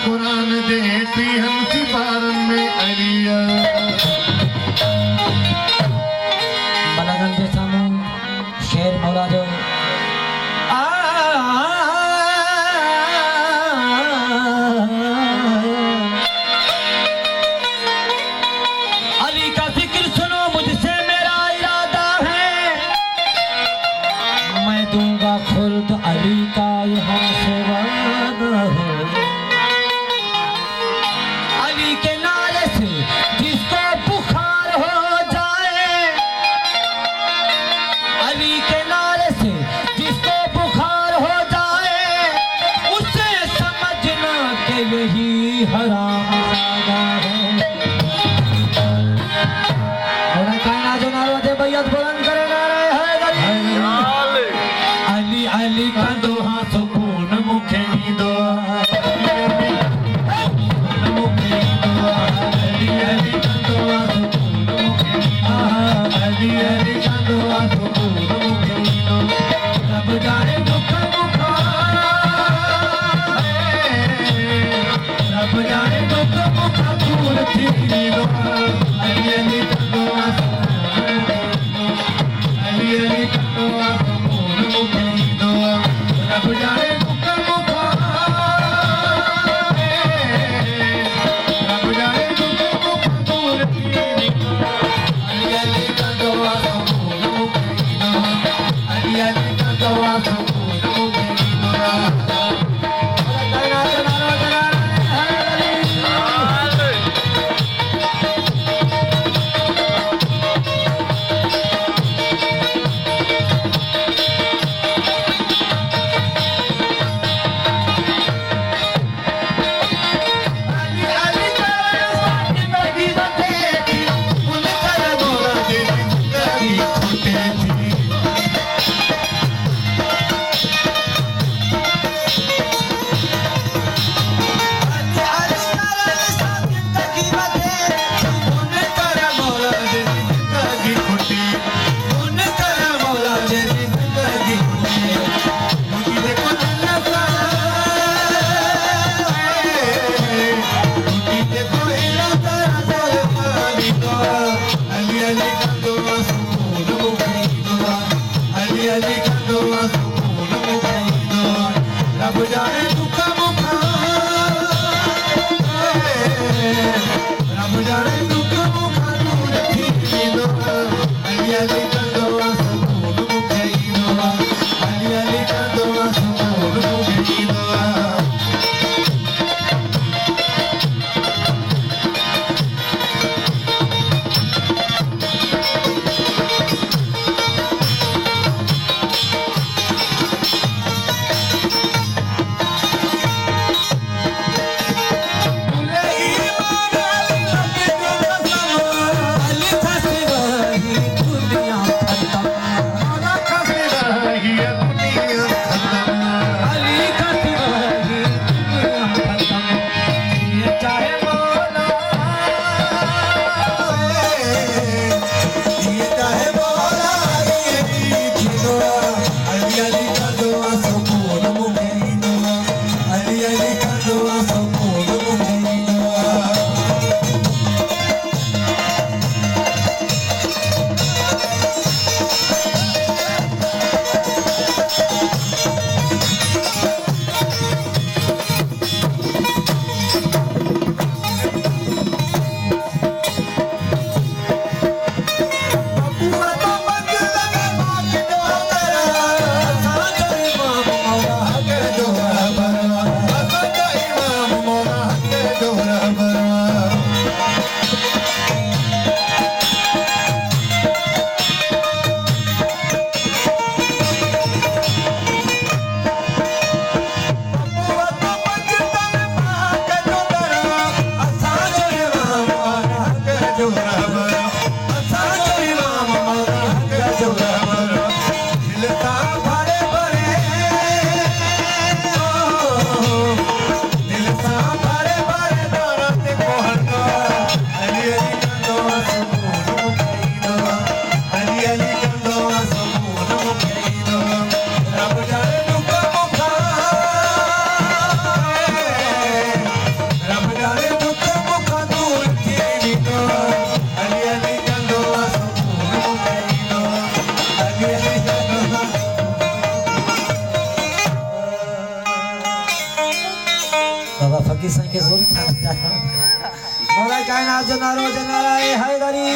कुरान दे हम सिपारन में अरिया बलागन जे सामू शेर मौला जो अली का जिक्र सुनो मुझसे मेरा इरादा है मैं दूंगा खुल्द अली का यहाँ से वादा है अली के नारे से जिसको बुखार हो जाए अली के नारे से जिसको बुखार हो जाए उसे समझना कि यही हराम है और कहना जो नारो दे बैयत बुलंद करे नारे है अली अली का दोहा सुकून मुखे नी दुआ की संख्या सोरी खाना मौला कायनात जनारो जनारा हैदरी